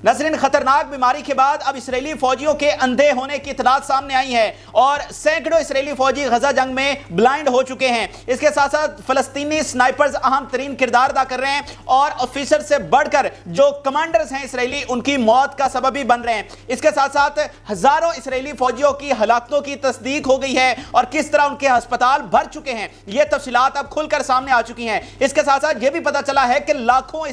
नाज़रीन, खतरनाक बीमारी के बाद अब इसराइली फौजियों के अंधे होने की इत्तलात सामने आई है और सैकड़ों इसराइली फौजी गजा जंग में ब्लाइंड हो चुके हैं। इसके साथ साथ फलस्तीनी स्नाइपर्स अहम तरीन किरदार अदा कर रहे हैं और ऑफिसर से बढ़कर जो कमांडर्स हैं इसराइली, उनकी मौत का सबब भी बन रहे हैं। इसके साथ साथ हजारों इसराइली फौजियों की हलाकतों की तस्दीक हो गई है और किस तरह उनके अस्पताल भर चुके हैं, ये तफसीलात अब खुलकर सामने आ चुकी हैं। इसके साथ साथ ये भी पता चला है कि लाखों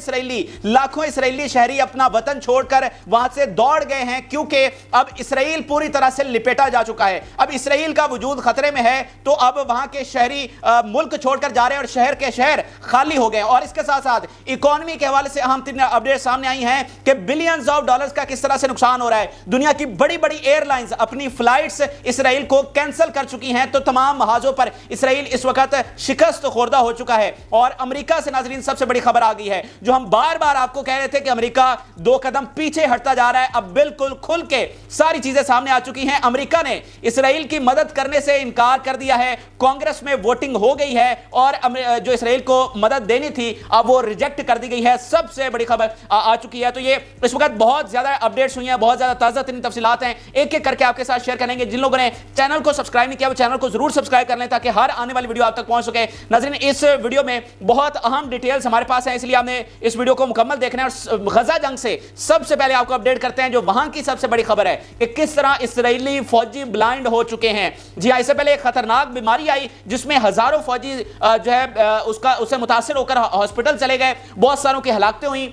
इसराइली शहरी अपना वतन छोड़कर वहां से दौड़ गए हैं, क्योंकि अब इसराइल पूरी तरह से लिपेटा जा चुका है। अब इसराइल का वजूद खतरे में है, तो अब वहां के शहरी मुल्क छोड़कर जा रहे हैं और शहर के शहर खाली हो गए। और इसके साथ साथ इकोनॉमी के हवाले से अहम तीन अपडेट सामने आई हैं कि बिलियंस ऑफ डॉलर्स का किस तरह से नुकसान हो रहा है। दुनिया की बड़ी बड़ी एयरलाइंस अपनी फ्लाइट्स इसराइल को कैंसिल कर चुकी हैं, तो तमाम महाजों पर इसराइल इस वक्त शिकस्त खुर्दा हो चुका है। और अमेरिका से नाज़रीन सबसे बड़ी खबर आ गई है, जो हम बार बार आपको कह रहे थे कि अमेरिका 2 कदम पीछे हटता जा रहा है, अब बिल्कुल खुल के सारी चीजें सामने आ चुकी हैं। अमेरिका ने इसराइल की मदद करने से इनकार कर दिया है, कांग्रेस में वोटिंग हो गई है और जो इसराइल को मदद देनी थी अब वो रिजेक्ट कर दी गई है। सबसे बड़ी खबर आ चुकी है। तो ये इस वक्त बहुत ज्यादा अपडेट्स हुई हैं, बहुत ज्यादा ताजा तरीन तफसीलात हैं, एक एक करके आपके साथ शेयर करेंगे। जिन लोगों ने चैनल को सब्सक्राइब नहीं किया वो चैनल को जरूर सब्सक्राइब कर लें ताकि हर आने वाली वीडियो आप तक पहुंच सके। नाज़रीन, इस वीडियो में बहुत अहम डिटेल्स हमारे पास हैं, इसलिए हमने इस वीडियो को मुकम्मल देखना है। और गजा जंग से सबसे पहले आपको अपडेट करते हैं जो वहां की सबसे बड़ी खबर है कि किस तरह इसराइली फौजी ब्लाइंड हो चुके हैं। जी हां, इससे पहले एक खतरनाक बीमारी आई जिसमें हजारों फौजी जो है उससे मुतासिर होकर हॉस्पिटल चले गए, बहुत सारों की हलाकतें हुई,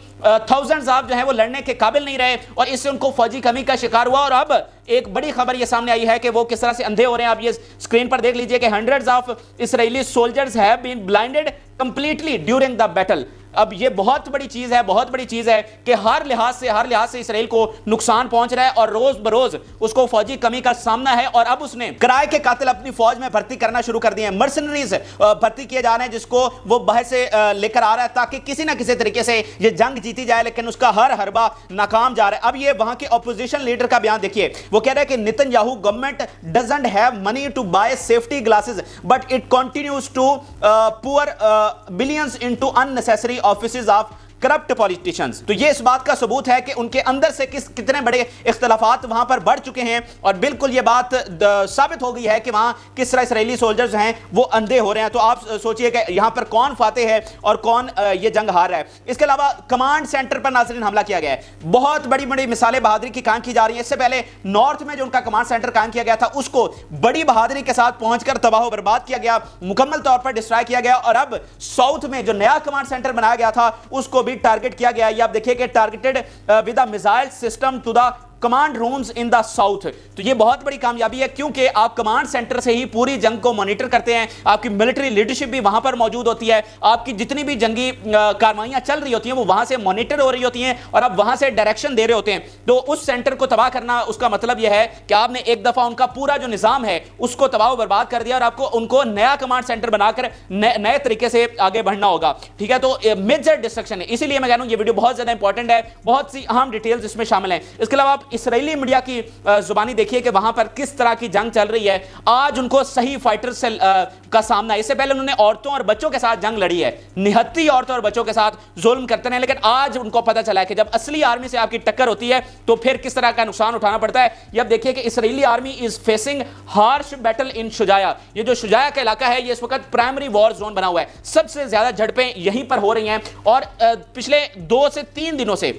थाउजेंड्स ऑफ जो है वो लड़ने के काबिल नहीं रहे और इससे उनको फौजी कमी का शिकार हुआ। और अब एक बड़ी खबर ये सामने आई है कि वो किस तरह से अंधे हो रहे हैं। आप ये स्क्रीन पर देख लीजिए कि hundreds of Israeli soldiers have been blinded completely during the battle. अब ये बहुत बड़ी चीज है, बहुत बड़ी चीज है कि हर लिहाज से इसराइल को नुकसान पहुंच रहा है और रोज बरोज उसको फौजी कमी का सामना है। और अब उसने किराए के कातिल अपनी फौज में भर्ती करना शुरू कर दिए हैं, मर्सनरीज भर्ती किए जा रहे हैं, जिसको वो बाहर से लेकर आ रहा है ताकि किसी ना किसी तरीके से ये जंग जीती जाए, लेकिन उसका हर हरबा नाकाम जा रहा है। अब ये वहां के ऑपोजिशन लीडर का बयान देखिए, वो कह रहा है कि Netanyahu government doesn't have money to buy safety glasses but it continues to pour billions into unnecessary offices of corrupt politicians. तो ये इस बात का सबूत है कि उनके अंदर से कितने बड़े इख्तलाफात वहां पर बढ़ चुके हैं और बिल्कुल ये बात साबित हो गई है कि वहां किस तरह इसराइली सोल्जर्स हैं वो अंधे हो रहे हैं। तो आप सोचिए कि यहां पर कौन फातेह है और कौन ये जंग हार रहा है। इसके अलावा कमांड सेंटर पर नाज़रीन हमला किया गया है, बहुत बड़ी बड़ी मिसालें बहादुरी की कायम की जा रही है। इससे पहले नॉर्थ में जो उनका कमांड सेंटर कायम किया गया था उसको बड़ी बहादुरी के साथ पहुंचकर तबाह बर्बाद किया गया, मुकम्मल तौर पर डिस्ट्रॉय किया गया। और अब साउथ में जो नया कमांड सेंटर बनाया गया था उसको टारगेट किया गया। ये आप देखिए कि targeted with a missile system to the command rooms in the south. तो ये बहुत बड़ी कामयाबी है क्योंकि आप कमांड सेंटर से ही पूरी जंग को मॉनिटर करते हैं, आपकी मिलिट्री लीडरशिप भी वहां पर मौजूद होती है, आपकी जितनी भी जंगी कार्रवाइयां चल रही होती हैं वो वहां से मॉनिटर हो रही होती हैं और आप वहां से डायरेक्शन दे रहे होते हैं। तो उस सेंटर को तबाह करना, उसका मतलब यह है कि आपने एक दफा उनका पूरा जो निजाम है उसको तबाह बर्बाद कर दिया और आपको उनको नया कमांड सेंटर बनाकर नए तरीके से आगे बढ़ना होगा। ठीक है, तो मेजर डिस्ट्रक्शन है, इसीलिए मैं कह रहा हूं ये वीडियो बहुत ज्यादा इंपॉर्टेंट है, बहुत सी अहम डिटेल्स इसमें शामिल हैं। इसके अलावा आप इसराइली मीडिया की जुबानी देखिए कि वहां पर किस तरह की जंग चल रही है। आज उनको सही फाइटर से का सामना है। इससे पहले उन्होंने औरतों और बच्चों के साथ जंग लड़ी है, निहत्ती औरतों और बच्चों के साथ जुल्म करते हैं, लेकिन आज उनको पता चला है कि जब असली आर्मी से आपकी टक्कर होती है तो फिर किस तरह का नुकसान उठाना पड़ता है। ये अब देखिए कि Israeli army is facing harsh battle in Shujaiya. ये जो शुजाया का इलाका है ये इस वक्त प्राइमरी वॉर जोन बना हुआ है, सबसे ज्यादा झड़पें यहीं पर हो रही हैं और पिछले 2 से 3 दिनों से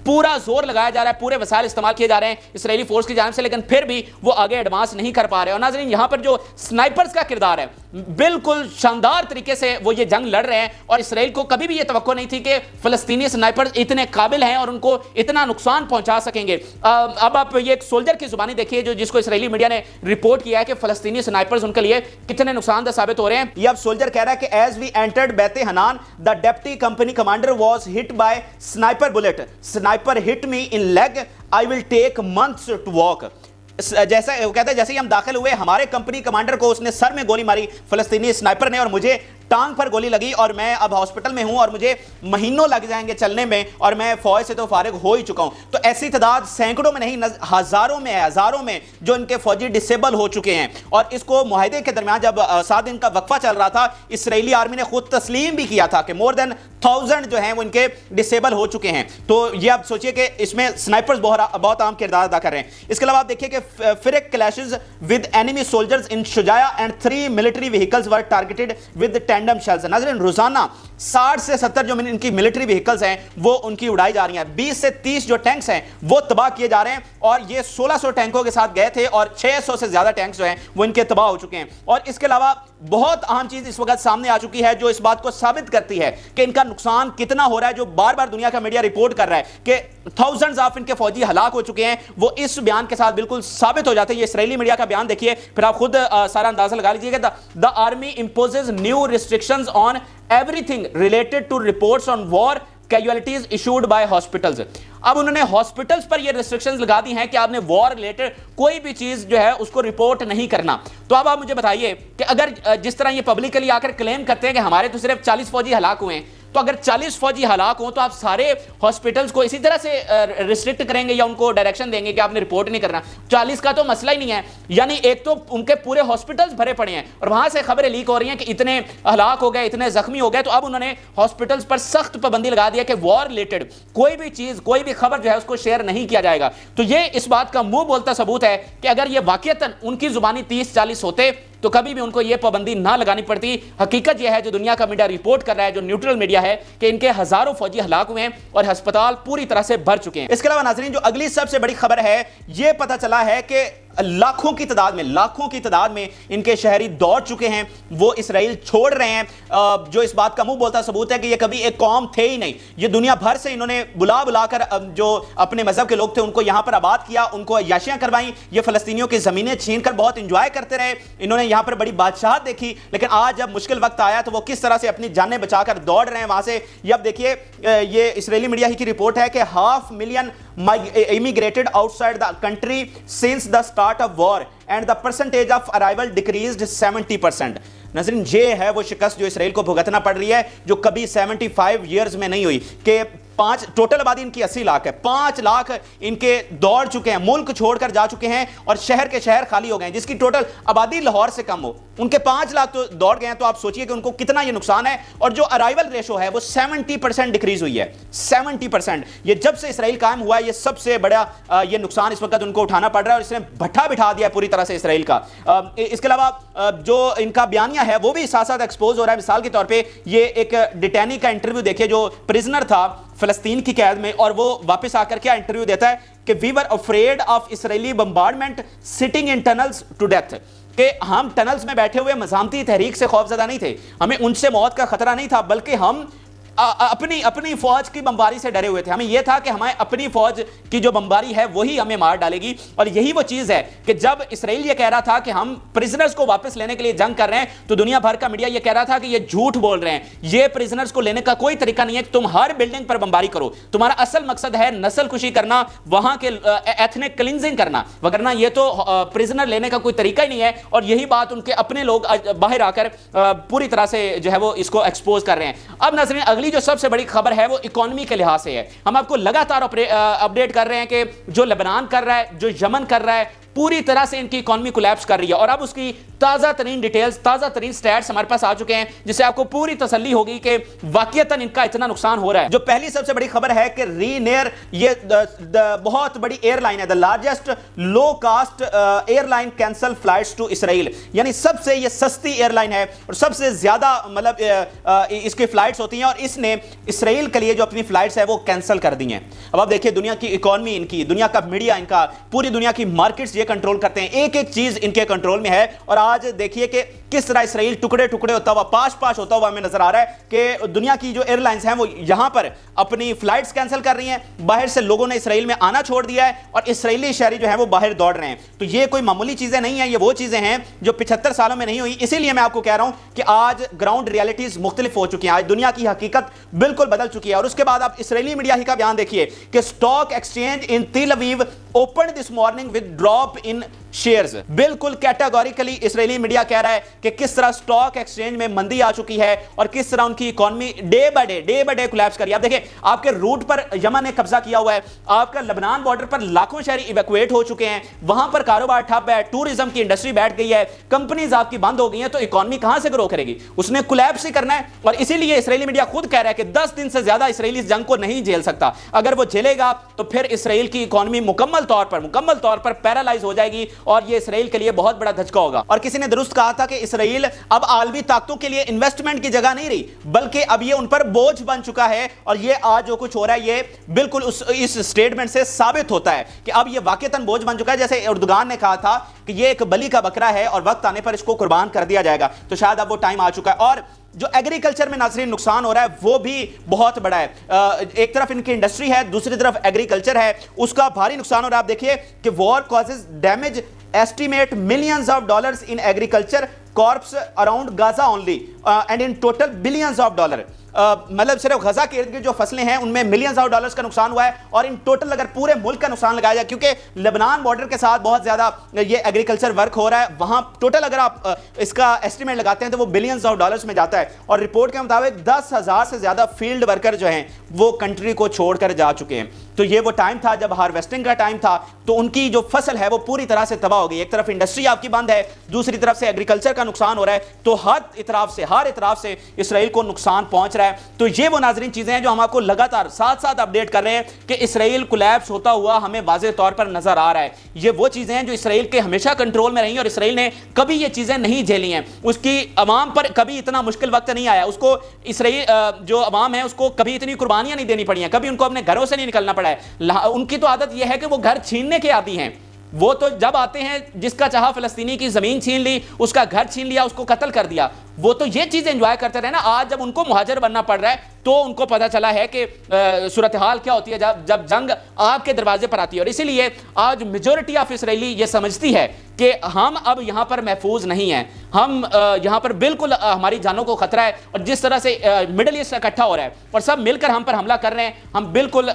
पूरा जोर लगाया जा रहा है, पूरे वसाइल इस्तेमाल किए जा रहे हैं इसराइली फोर्स की जानिब से, लेकिन फिर भी वो आगे एडवांस नहीं कर पा रहे। और नाज़रीन, यहां पर जो स्नाइपर्स का किरदार है बिल्कुल शानदार तरीके से वो ये जंग लड़ रहे हैं और इसराइल को कभी भी ये तवक्को नहीं थी कि फलस्तीनी स्नाइपर्स इतने काबिल हैं और उनको इतना नुकसान पहुंचा सकेंगे। अब आप ये एक सोल्जर की जुबानी देखिए जो जिसको इसराइली मीडिया ने रिपोर्ट किया है कि फलस्तीनी स्नाइपर्स उनके लिए कितने नुकसानदेह साबित हो रहे हैं। ये अब सोल्जर कह रहा है कि as we entered Beit Hanoun the deputy company commander was hit by sniper bullet, sniper hit me in leg, I will take months to walk. जैसा वो कहता है जैसे ही हम दाखिल हुए हमारे कंपनी कमांडर को उसने सर में गोली मारी फलस्तीनी स्नाइपर ने और मुझे ٹانگ پر گولی لگی اور میں اب ہاسپٹل میں ہوں اور مجھے مہینوں لگ جائیں گے چلنے میں اور میں فوج سے تو فارغ ہو ہی چکا ہوں. تو ایسی تعداد سینکڑوں میں نہیں ہزاروں میں جو ان کے فوجی ڈسیبل ہو چکے ہیں. اور اس کو معاہدے کے درمیان جب 7 دن کا وقفہ چل رہا تھا اسرائیلی آرمی نے خود تسلیم بھی کیا تھا کہ مور دین 1000 جو ہیں وہ ان کے ڈسیبل ہو چکے ہیں. تو یہ اب سوچئے کہ اس میں سنائپرز بہت عام کردار ادا کر رہے ہیں. اس کے علاوہ آپ دیکھیے کہ fierce clashes with enemy soldiers in Shujaiya and 3 military vehicles were targeted with tandem shells. ناظرین روزانہ 60 سے 70 جو ان کی ملٹری وہیکلز ہیں وہ ان کی اڑائی جا رہی ہیں. 20 سے 30 جو ٹینکس ہیں وہ تباہ کیے جا رہے ہیں اور یہ 1600 ٹینکوں کے ساتھ گئے تھے اور 600 سے زیادہ ٹینکس جو ہیں وہ ان کے تباہ ہو چکے ہیں. اور اس کے علاوہ بہت اہم چیز اس وقت سامنے آ چکی ہے جو اس بات کو ثابت کرتی ہے کہ ان کا نقصان کتنا ہو رہا ہے, جو بار بار دنیا کا میڈیا رپورٹ کر رہا ہے کہ thousands آف ان کے فوجی ہلاک ہو چکے ہیں. وہ اس بیان کے ساتھ بالکل ثابت ہو جاتے ہیں. یہ اسرائیلی میڈیا کا بیان دیکھیے پھر آپ خود سارا اندازہ لگا لیجیے کہ the army imposes new restrictions on everything related to reports on war casualties issued by hospitals. اب انہوں نے ہاسپٹلز پر یہ ریسٹرکشنز لگا دی ہیں کہ آپ نے وار ریلیٹڈ کوئی بھی چیز جو ہے اس کو رپورٹ نہیں کرنا. تو اب آپ مجھے بتائیے کہ اگر جس طرح یہ پبلکلی آ کر کلیم کرتے ہیں کہ ہمارے تو صرف 40 فوجی ہلاک ہوئے ہیں, تو اگر 40 فوجی ہلاک ہوں تو آپ سارے ہاسپٹلز کو اسی طرح سے ریسٹرکٹ کریں گے یا ان کو ڈائریکشن دیں گے کہ آپ نے رپورٹ نہیں کرنا. 40 کا تو مسئلہ ہی نہیں ہے, یعنی ایک تو ان کے پورے ہاسپٹلز بھرے پڑے ہیں اور وہاں سے خبریں لیک ہو رہی ہیں کہ اتنے ہلاک ہو گئے, اتنے زخمی ہو گئے. تو اب انہوں نے ہاسپٹلز پر سخت پابندی لگا دیا کہ وار ریلیٹڈ کوئی بھی چیز کوئی بھی خبر جو ہے اس کو شیئر نہیں کیا جائے گا. تو یہ اس بات کا منہ بولتا ثبوت ہے کہ اگر یہ واقعتاً ان کی زبانی 30-40 ہوتے تو کبھی بھی ان کو یہ پابندی نہ لگانی پڑتی. حقیقت یہ ہے جو دنیا کا میڈیا رپورٹ کر رہا ہے, جو نیوٹرل میڈیا ہے, کہ ان کے ہزاروں فوجی ہلاک ہوئے ہیں اور ہسپتال پوری طرح سے بھر چکے ہیں. اس کے علاوہ ناظرین جو اگلی سب سے بڑی خبر ہے یہ پتہ چلا ہے کہ لاکھوں کی تعداد میں ان کے شہری دوڑ چکے ہیں, وہ اسرائیل چھوڑ رہے ہیں. جو اس بات کا منہ بولتا ثبوت ہے کہ یہ کبھی ایک قوم تھے ہی نہیں. یہ دنیا بھر سے انہوں نے بلا کر جو اپنے مذہب کے لوگ تھے ان کو یہاں پر آباد کیا, ان کو عیاشیاں کروائیں. یہ فلسطینیوں کی زمینیں چھین کر بہت انجوائے کرتے رہے, انہوں نے یہاں پر بڑی بادشاہت دیکھی. لیکن آج جب مشکل وقت آیا تو وہ کس طرح سے اپنی جانیں بچا کر دوڑ رہے ہیں وہاں سے. یہ اب دیکھیے یہ اسرائیلی میڈیا ہی کی رپورٹ ہے کہ 500,000 immigrated outside the country since the start of war and the percentage of arrival decreased 70%. ناظرین یہ ہے وہ شکست جو اسرائیل کو بھگتنا پڑ رہی ہے جو کبھی 75 ایئرز میں نہیں ہوئی. کہ ٹوٹل آبادی ان کی 80 لاکھ ہے, 5 لاکھ ان کے دوڑ چکے ہیں, ملک چھوڑ کر جا چکے ہیں اور شہر کے شہر خالی ہو گئے ہیں, جس کی ٹوٹل آبادی لاہور سے کم ہو. ان کے 5 لاکھ تو دوڑ گئے ہیں. تو آپ سوچئے کہ ان کو کتنا یہ نقصان ہے. اور جو ارائیول ریشو ہے وہ 70% ڈکریز ہوئی ہے, 70%. یہ جب سے اسرائیل قائم ہوا ہے یہ سب سے بڑا یہ نقصان اس وقت ان کو اٹھانا پڑ رہا ہے اور اس نے بٹھا بٹھا دیا ہے پوری طرح سے اسرائیل کا. اس کے علاوہ جو ان کا بیانیہ ہے وہ بھی ساتھ ساتھ ایکسپوز ہو رہا ہے. مثال کے طور پہ یہ ایک ڈیٹینی کا انٹرویو دیکھیں جو پرزنر تھا فلسطین کی قید میں, اور وہ واپس آ کر کیا انٹرویو دیتا ہے کہ we were afraid of Israeli bombardment sitting in tunnels to death. کہ ہم ٹنلز میں بیٹھے ہوئے مزاحمتی تحریک سے خوف زدہ نہیں تھے, ہمیں ان سے موت کا خطرہ نہیں تھا, بلکہ ہم اپنی فوج کی بمباری سے ڈرے ہوئے تھے. ہمیں یہ تھا کہ ہمیں اپنی فوج کی جو بمباری ہے وہی ہمیں مار ڈالے گی. اور یہی وہ چیز ہے کہ جب اسرائیل یہ کہہ رہا تھا کہ ہم پرزنرز کو واپس لینے کے لیے جنگ کر رہے ہیں تو دنیا بھر کا میڈیا یہ کہہ رہا تھا کہ یہ جھوٹ بول رہے ہیں, یہ پرزنرز کو لینے کا کوئی طریقہ نہیں ہے کہ تم ہر بلڈنگ پر بمباری کرو, تمہارا اصل مقصد ہے نسل کشی کرنا, وہاں کے ایتھنک کلینزنگ کرنا, وگرنہ یہ تو پرزنر لینے کا کوئی طریقہ ہی نہیں ہے. اور یہی بات ان کے اپنے لوگ باہر آ کر پوری طرح سے جو ہے وہ اس کو ایکسپوز کر رہے ہیں. اب ناظرین اگلی جو سب سے بڑی خبر ہے وہ اکانومی کے لحاظ سے ہے. ہم آپ کو لگاتار اپڈیٹ کر رہے ہیں کہ جو لبنان کر رہا ہے, جو یمن کر رہا ہے, پوری طرح سے ان کی اکانومی کولیپس کر رہی ہے. اور اب اس کی تازہ ترین ڈیٹیلز, تازہ ترین سٹیٹس ہمارے پاس آ چکے ہیں جس سے آپ کو پوری تسلی ہوگی کہ واقعتاً ان کا اتنا نقصان ہو رہا ہے. جو پہلی سب سے بڑی خبر ہے کہ رینیئر یہ بہت بڑی ایئر لائن ہے, the largest low cost airline cancel flights to اسرائیل. یعنی سب سے یہ سستی ایئر لائن ہے اور سب سے زیادہ مطلب اس کی فلائٹس ہوتی ہیں, اور اس نے اسرائیل کے لیے جو اپنی فلائٹس ہے وہ کینسل کر دی ہیں. اب آپ دیکھیے دنیا کی اکانومی ان کی, دنیا کا میڈیا ان کا, پوری دنیا کی مارکیٹس کنٹرول کرتے ہیں, ایک ایک چیز ان کے کنٹرول میں ہے. اور آج دیکھیے کہ کس طرح اسرائیل ٹکڑے ٹکڑے ہوتا ہوا, پاش ہوتا ہوا ہمیں نظر آ رہا ہے کہ دنیا کی جو ایئر لائنز ہیں وہ یہاں پر اپنی فلائٹس کینسل کر رہی ہیں. باہر سے لوگوں نے اسرائیل میں آنا چھوڑ دیا ہے اور اسرائیلی شہری جو ہیں وہ باہر دوڑ رہے ہیں. تو یہ کوئی معمولی چیزیں نہیں ہیں, یہ وہ چیزیں ہیں جو 75 سالوں میں نہیں ہوئی. اسی لیے میں آپ کو کہہ رہا ہوں کہ آج گراؤنڈ ریالٹیز مختلف ہو چکی ہیں, آج دنیا کی حقیقت بالکل بدل چکی ہے. اور اس کے بعد آپ اسرائیلی میڈیا ہی کا بیان دیکھیے کہ اسٹاک ایکسچینج ان تیل اویو opened this morning with drop drop in shares. बिल्कुल कैटेगोरिकली इसराइली मीडिया कह रहा है कि किस तरह स्टॉक एक्सचेंज में मंदी आ चुकी है और किस तरह उनकी economy day by day collapse कर रही है। आप देखिए, आपके रूट पर यमन ने कब्जा किया हुआ है, आपका लेबनान बॉर्डर पर लाखों शहरी इवैक्यूएट हो चुके हैं, वहां पर कारोबार ठप है, टूरिज्म की इंडस्ट्री बैठ गई है, कंपनीज आपकी बंद हो गई हैं, तो इकोनॉमी कहां से ग्रो करेगी? उसने कोलैप्स ही करना है। और इसीलिए इसराइली मीडिया खुद कह रहा है कि 10 दिन से ज्यादा इसराइली इस जंग को नहीं झेल सकता। अगर वो झेलेगा तो फिर इसराइल की इकोनॉमी मुकम्मल तौर पर पैरालाइज हो जाएगी और ये इसराइल के लिए बहुत बड़ा धचका होगा। और किसी ने दुरुस्त कहा था कि इसराइल अब आलमी ताकतों के लिए इन्वेस्टमेंट की जगह नहीं रही, बल्कि अब ये उन पर बोझ बन चुका है। और ये आज जो कुछ हो रहा है ये बिल्कुल इस स्टेटमेंट से साबित होता है कि अब ये वाकईतन बोझ बन चुका है। जैसे एर्दोगान ने कहा था कि ये एक बलि का बकरा है और वक्त आने पर इसको कुर्बान कर दिया जाएगा, तो शायद अब वो टाइम आ चुका है। और जो एग्रीकल्चर में नाज़रीन नुकसान हो रहा है वो भी बहुत बड़ा है। एक तरफ इनकी इंडस्ट्री है, दूसरी तरफ एग्रीकल्चर है, उसका भारी नुकसान हो रहा है। आप देखिए कि war causes damage, estimate millions of dollars in agriculture corps around Gaza only and in total billions of dollar. मतलब सिर्फ गजा के इर्द गिर्द जो फसलें हैं उनमें मिलियंस ऑफ डॉलर्स का नुकसान हुआ है। और इन टोटल अगर पूरे मुल्क का नुकसान लगाया जाए, क्योंकि लेबनान बॉर्डर के साथ बहुत ज्यादा ये एग्रीकल्चर वर्क हो रहा है, वहां टोटल अगर आप इसका एस्टिमेट लगाते हैं तो वो बिलियंस ऑफ डॉलर्स में जाता है। और रिपोर्ट के मुताबिक 10,000 से ज्यादा फील्ड वर्कर जो हैं वो कंट्री को छोड़कर जा चुके हैं। तो ये वो टाइम था जब हार्वेस्टिंग का टाइम था, तो उनकी जो फसल है वो पूरी तरह से तबाह हो गई। एक तरफ इंडस्ट्री आपकी बंद है, दूसरी तरफ से एग्रीकल्चर का नुकसान हो रहा है, तो हर इतराफ से इसराइल को नुकसान पहुंच रहा है। तो ये वो नाज़रीन चीजें हैं जो हम आपको लगातार साथ साथ अपडेट कर रहे हैं कि इसराइल कोलैप्स होता हुआ हमें वाज़ेह तौर पर नजर आ रहा है। ये वो चीजें हैं जो इसराइल के हमेशा कंट्रोल में रही और इसराइल ने कभी ये चीजें नहीं झेली हैं। उसकी अवाम पर कभी इतना मुश्किल वक्त नहीं आया, उसको इसराइल जो अवाम है उसको कभी इतनी कुर्बानियां नहीं देनी पड़ी हैं, कभी उनको अपने घरों से नहीं निकलना पड़ा है। उनकी तो आदत यह है कि वो घर छीनने के आदी हैं। वो तो जब आते हैं जिसका चाहा फिलिस्तीनी की जमीन छीन ली, उसका घर छीन लिया, उसको कत्ल कर दिया, वो तो ये चीज एंजॉय करते रहे ना। आज जब उनको मुहाजिर बनना पड़ रहा है तो उनको पता चला है कि सूरत हाल क्या होती है जब जंग आपके दरवाजे पर आती है। और इसीलिए आज मेजॉरिटी ऑफ इसराइली ये समझती है कि हम अब यहां पर महफूज नहीं हैं, हम यहां पर बिल्कुल हमारी जानों को खतरा है। और जिस तरह से मिडल ईस्ट इकट्ठा हो रहा है और सब मिलकर हम पर हमला कर रहे हैं, हम बिल्कुल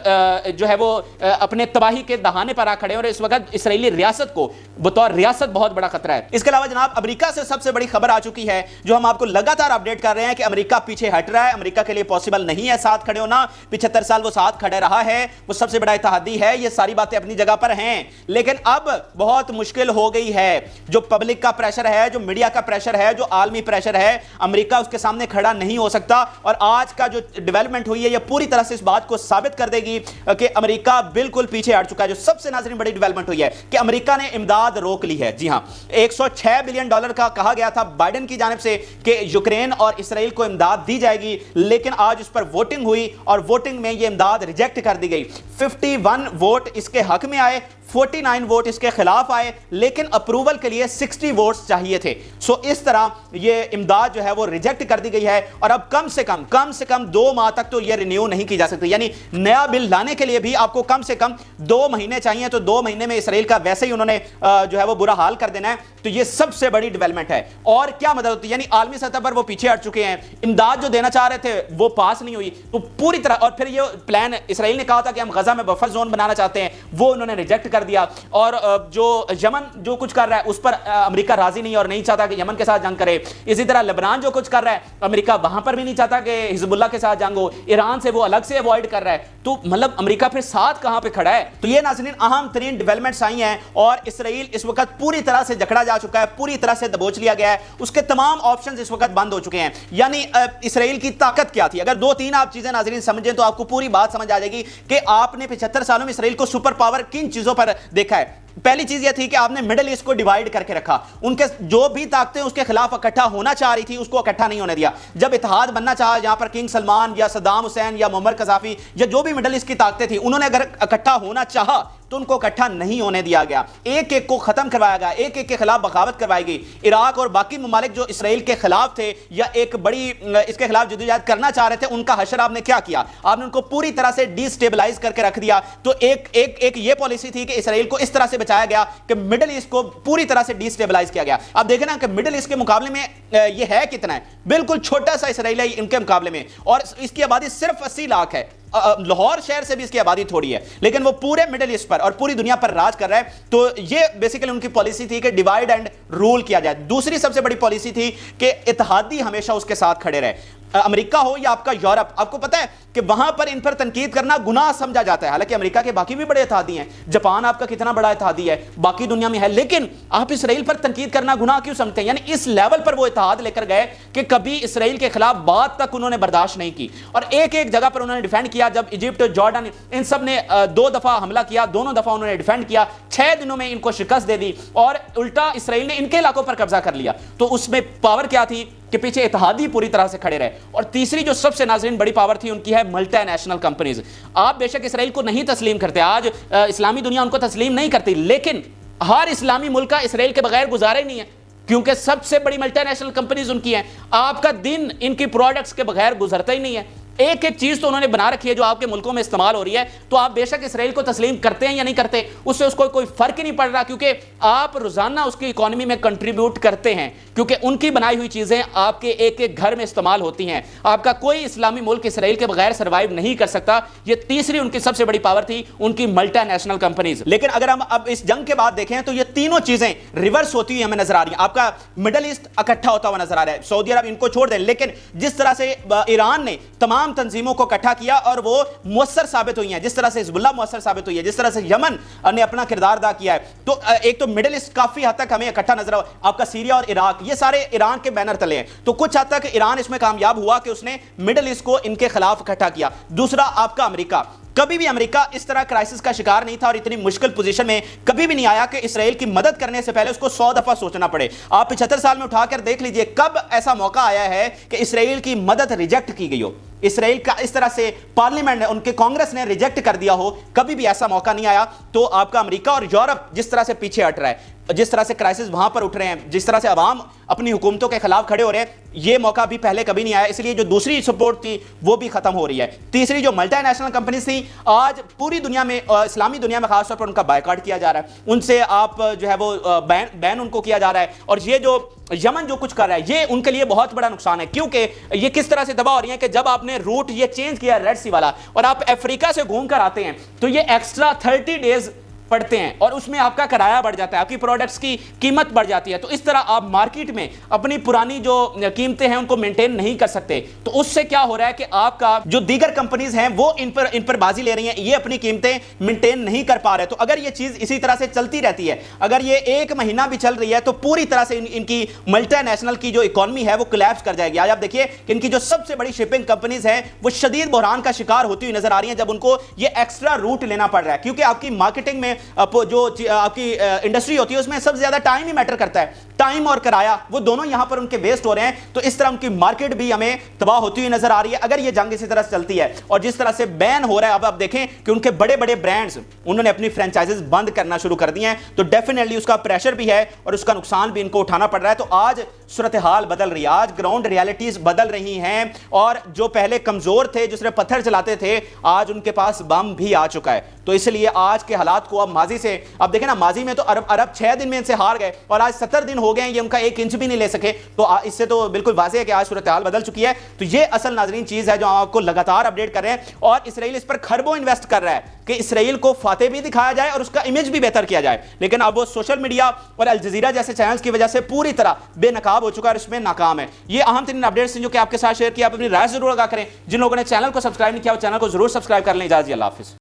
जो है वो अपने तबाही के दहाने पर आ खड़े हैं। और इस वक्त इसराइली रियासत को बतौर रियासत बहुत बड़ा खतरा है। इसके अलावा जनाब अमेरिका से सबसे बड़ी खबर आ चुकी है जो हम आपको लगातार अपडेट कर रहे हैं कि अमेरिका पीछे हट रहा है। अमेरिका के लिए पॉसिबल नहीं है साथ खड़े होना। 75 साल वो साथ खड़े रहा है, वो सबसे बड़ा इत्तेहादी है, ये सारी बातें अपनी जगह पर हैं। लेकिन अब बहुत मुश्किल हो गई है। जो पब्लिक का प्रेशर है, जो मीडिया का प्रेशर है, जो आलमी प्रेशर है, अमेरिका उसके सामने खड़ा नहीं हो सकता। और आज का जो डेवलपमेंट हुई है ये पूरी तरह से इस बात को साबित कर देगी कि अमेरिका बिल्कुल पीछे हट चुका है। जो सबसे नाज़रीन बड़ी डेवलपमेंट हुई है कि अमेरिका ने इमदाद रोक ली है। जी हां, 106 बिलियन डॉलर का कहा गया था बाइडेन की जानिब से कि यूक्रेन और इसराइल को इमदाद दी जाएगी, लेकिन आज इस पर वोटिंग हुई और वोटिंग में ये इमदाद रिजेक्ट कर दी गई। 51 वोट इसके हक में आए, 49 वोट इसके खिलाफ आए, लेकिन अप्रूवल के लिए 60 वोट्स चाहिए थे। सो इस तरह ये इमदाद जो है वो रिजेक्ट कर दी गई है। और अब कम से कम 2 माह तक तो ये रिन्यू नहीं की जा सकती। यानी नया बिल लाने के लिए भी आपको कम से कम 2 महीने चाहिए। तो 2 महीने में इसराइल का वैसे ही उन्होंने जो है वो बुरा हाल कर देना है। तो ये सबसे बड़ी डेवलपमेंट है। और क्या मदद होती है, यानी आलमी सतह पर वो पीछे हट चुके हैं। इमदाद जो देना चाह रहे थे वो पास नहीं हुई, तो पूरी तरह। और फिर ये प्लान इसराइल ने कहा था कि हम गजा में बफर जोन बनाना चाहते हैं, वो उन्होंने रिजेक्ट कर दिया। और जो यमन जो कुछ कर रहा है उस पर अमेरिका राजी नहीं और नहीं चाहता कि यमन के साथ जंग करे। इसी तरह लेबनान जो कुछ कर रहा है अमेरिका वहां पर भी नहीं चाहता कि हिजबुल्लाह के साथ जंग हो। ईरान से वो अलग से अवॉइड कर रहा है। तो मतलब अमेरिका फिर साथ कहां पे खड़ा है। तो ये नाज़रीन अहम तरीन डेवलपमेंट्स आई हैं और इसराइल इस वक्त पूरी तरह से जकड़ा जा चुका है, पूरी तरह से दबोच लिया गया है। उसके तमाम ऑप्शंस इस वक्त बंद हो चुके हैं। यानी इसराइल की ताकत क्या थी, अगर 2-3 आप चीजें नाज़रीन समझें तो आपको पूरी बात समझ आ जाएगी कि आपने 75 सालों में इसराइल को सुपर पावर किन चीजों पर देखा है। पहली चीज यह थी कि आपने मिडिल ईस्ट को डिवाइड करके रखा। उनके जो भी ताकतें उसके खिलाफ इकट्ठा होना चाह रही थी उसको इकट्ठा नहीं होने दिया। जब इत्तेहाद बनना चाहा, यहां पर किंग सलमान या सद्दाम हुसैन या मुअम्मर कज़ाफी या जो भी मिडिल ईस्ट की ताकतें थी, उन्होंने अगर इकट्ठा होना चाहा तो उनको इकट्ठा नहीं होने दिया गया। एक एक को खत्म करवाया गया, एक एक के खिलाफ बगावत करवाई गई। इराक और बाकी ममालिक जो इसराइल के खिलाफ थे या एक बड़ी इसके खिलाफ जदोजहद करना चाह रहे थे, उनका हशर आपने क्या किया, आपने उनको पूरी तरह से डिस्टेबलाइज करके रख दिया। तो एक ये पॉलिसी थी कि इसराइल को इस तरह से बचाया गया कि मिडिल ईस्ट को पूरी तरह से डिस्टेबलाइज किया गया। अब देखें ना कि मिडिल ईस्ट के मुकाबले में ये है कितना है, बिल्कुल छोटा सा इसराइल है इनके मुकाबले में, और इसकी आबादी सिर्फ 80 लाख है। لاہور شہر سے بھی اس کی آبادی تھوڑی ہے, لیکن وہ پورے مڈل ایسٹ پر اور پوری دنیا پر راج کر رہا ہے. تو یہ بیسیکلی ان کی پالیسی تھی کہ ڈیوائیڈ اینڈ رول کیا جائے. دوسری سب سے بڑی پالیسی تھی کہ اتحادی ہمیشہ اس کے ساتھ کھڑے رہے. امریکہ ہو یا آپ کا یورپ, آپ کو پتا ہے کہ وہاں پر ان پر تنقید کرنا گناہ سمجھا جاتا ہے. حالانکہ امریکہ کے باقی بھی بڑے اتحادی ہیں, جاپان آپ کا کتنا بڑا اتحادی ہے, باقی دنیا میں ہے, لیکن آپ اسرائیل پر تنقید کرنا گناہ کیوں سمجھتے ہیں؟ یعنی اس لیول پر وہ اتحاد لے کر گئے کہ کبھی اسرائیل کے خلاف بات تک انہوں نے برداشت نہیں کی, اور ایک ایک جگہ پر انہوں نے ڈیفینڈ کیا. جب ایجپٹ, جارڈن, ان سب نے 2 دفعہ حملہ کیا, دونوں دفعہ انہوں نے ڈیفینڈ کیا, 6 دنوں میں ان کو شکست دے دی, اور الٹا اسرائیل نے ان کے علاقوں پر قبضہ کر لیا. تو اس میں پاور کیا تھی کہ پیچھے اتحادی پوری طرح سے کھڑے رہے. اور تیسری جو سب سے ناظرین بڑی پاور تھی ان کی ہے ملٹی نیشنل کمپنیز. آپ بے شک اسرائیل کو نہیں تسلیم کرتے, آج اسلامی دنیا ان کو تسلیم نہیں کرتی, لیکن ہر اسلامی ملک کا اسرائیل کے بغیر گزارا ہی نہیں ہے, کیونکہ سب سے بڑی ملٹی نیشنل کمپنیز ان کی ہیں. آپ کا دن ان کی پروڈکٹس کے بغیر گزرتا ہی نہیں ہے. ایک ایک چیز تو انہوں نے بنا رکھی ہے جو آپ کے ملکوں میں استعمال ہو رہی ہے. تو آپ بے شک اسرائیل کو تسلیم کرتے ہیں یا نہیں کرتے, اس سے اس کو کوئی فرق ہی نہیں پڑ رہا, کیونکہ آپ روزانہ اس کی اکانومی میں کنٹریبیوٹ کرتے ہیں, کیونکہ ان کی بنائی ہوئی چیزیں آپ کے ایک ایک گھر میں استعمال ہوتی ہیں. آپ کا کوئی اسلامی ملک اسرائیل کے بغیر سروائیو نہیں کر سکتا. یہ تیسری ان کی سب سے بڑی پاور تھی, ان کی ملٹی نیشنل کمپنیز. لیکن اگر ہم اب اس جنگ کے بعد دیکھیں تو یہ تینوں چیزیں ریورس ہوتی ہوئی ہمیں نظر آ رہی ہیں. آپ کا مڈل ایسٹ اکٹھا ہوتا ہوا نظر آ رہا ہے, سعودی عرب ان کو چھوڑ دیں, لیکن جس طرح سے ایران نے تمام تنظیموں کو اکٹھا کیا اور وہ مؤثر ثابت ہوئی ہیں, جس طرح سے حزب اللہ مؤثر ثابت ہوئی ہے, جس طرح سے یمن نے اپنا کردار ادا کیا ہے, تو ایک تو مڈل ایسٹ کافی حد تک ہمیں اکٹھا نظر آ. آپ کا سیریا اور عراق یہ سارے ایران کے بینر تلے ہیں, تو کچھ حد تک ایران اس میں کامیاب ہوا کہ اس نے مڈل ایسٹ کو ان کے خلاف اکٹھا کیا. دوسرا آپ کا امریکہ, کبھی بھی امریکہ اس طرح کرائسس کا شکار نہیں تھا اور اتنی مشکل پوزیشن میں کبھی بھی نہیں آیا کہ اسرائیل کی مدد کرنے سے پہلے اس کو 100 دفعہ سوچنا پڑے. آپ 75 سال میں اٹھا کر دیکھ لیجئے کب ایسا موقع آیا ہے کہ اسرائیل کی مدد ریجیکٹ کی گئی ہو, اسرائیل کا اس طرح سے پارلیمنٹ نے, ان کے کانگریس نے ریجیکٹ کر دیا ہو, کبھی بھی ایسا موقع نہیں آیا. تو آپ کا امریکہ اور یورپ جس طرح سے پیچھے ہٹ رہا ہے, جس طرح سے کرائسس وہاں پر اٹھ رہے ہیں, جس طرح سے عوام اپنی حکومتوں کے خلاف کھڑے ہو رہے ہیں, یہ موقع بھی پہلے کبھی نہیں آیا. اس لیے جو دوسری سپورٹ تھی وہ بھی ختم ہو رہی ہے. تیسری جو ملٹی نیشنل کمپنیز تھی, آج پوری دنیا میں, اسلامی دنیا میں خاص طور پر ان کا بائیکاٹ کیا جا رہا ہے, ان سے آپ جو ہے وہ بین ان کو کیا جا رہا ہے. اور یہ جو یمن جو کچھ کر رہا ہے یہ ان کے لیے بہت بڑا نقصان ہے, کیونکہ یہ کس طرح سے تباہ ہو رہی ہیں کہ جب آپ نے روٹ یہ چینج کیا ریڈ سی والا اور آپ افریقہ سے گھوم کر آتے ہیں تو یہ ایکسٹرا 30 ڈیز پڑتے ہیں اور اس میں آپ کا کرایہ بڑھ جاتا ہے, آپ کی پروڈکٹس کی قیمت بڑھ جاتی ہے. تو اس طرح آپ مارکیٹ میں اپنی پرانی جو قیمتیں ہیں ان کو مینٹین نہیں کر سکتے. تو اس سے کیا ہو رہا ہے کہ آپ کا جو دیگر کمپنیز ہیں وہ ان پر بازی لے رہی ہیں, یہ اپنی قیمتیں مینٹین نہیں کر پا رہے. تو اگر یہ چیز اسی طرح سے چلتی رہتی ہے, اگر یہ 1 مہینہ بھی چل رہی ہے, تو پوری طرح سے ان کی ملٹی نیشنل کی جو اکانومی ہے وہ کولیپس کر جائے گی. آج آپ دیکھیے کہ ان کی جو سب سے بڑی شپنگ کمپنیز ہیں وہ شدید بحران کا شکار ہوتی ہوئی نظر آ رہی ہیں جب ان کو یہ ایکسٹرا روٹ لینا پڑ رہا ہے, کیونکہ آپ کی مارکیٹنگ میں جو آپ کی انڈسٹری ہوتی ہے اس میں سب سے زیادہ ٹائم ہی میٹر کرتا ہے. ٹائم اور کرایہ وہ دونوں یہاں پر ان کے ویسٹ ہو رہے ہیں. تو اس طرح ان کی مارکیٹ بھی ہمیں تباہ ہوتی ہوئی نظر آ رہی ہے اگر یہ جنگ اسی طرح سے چلتی ہے. اور جس طرح سے بین ہو رہا ہے, اب آپ دیکھیں کہ ان کے بڑے بڑے برانڈز انہوں نے اپنی فرینچائزز بند کرنا شروع کر دی ہیں, تو ڈیفینیٹلی اس کا پریشر بھی ہے اور اس کا نقصان بھی ان کو اٹھانا پڑ رہا ہے. تو آج صورتحال بدل رہی ہے, آج گراؤنڈ ریالٹیز بدل رہی ہیں, اور جو پہلے کمزور تھے جس نے پتھر چلاتے تھے, آج ان کے پاس بم بھی آ چکا ہے. تو اس لیے آج کے حالات کو اب ماضی سے, اب دیکھیں نا, ماضی میں تو عرب 6 دن میں ان سے ہار گئے اور آج 70 دن ہو گئے ہیں یہ ان کا 1 انچ بھی نہیں لے سکے. تو اس سے تو بالکل واضح ہے کہ آج صورتحال بدل چکی ہے. تو یہ اصل ناظرین چیز ہے جو آپ کو لگاتار اپڈیٹ کر رہے ہیں, اور اسرائیل اس پر خربوں انویسٹ کر رہا ہے کہ اسرائیل کو فاتح بھی دکھایا جائے اور اس کا امیج بھی بہتر کیا جائے. لیکن اب وہ سوشل میڈیا اور الجزیرہ جیسے چینلز کی وجہ سے پوری طرح بے نقاب ہو چکا ہے اور اس میں ناکام ہے. یہ اہم ترین اپڈیٹس ہیں جو کہ آپ کے ساتھ شیئر کیا. آپ اپنی رائے ضرور آگاہ کریں. جن لوگوں نے چینل کو سبسکرائب نہیں کیا وہ چینل کو ضرور سبسکرائب کر لیں. اجازت, اللہ حافظ.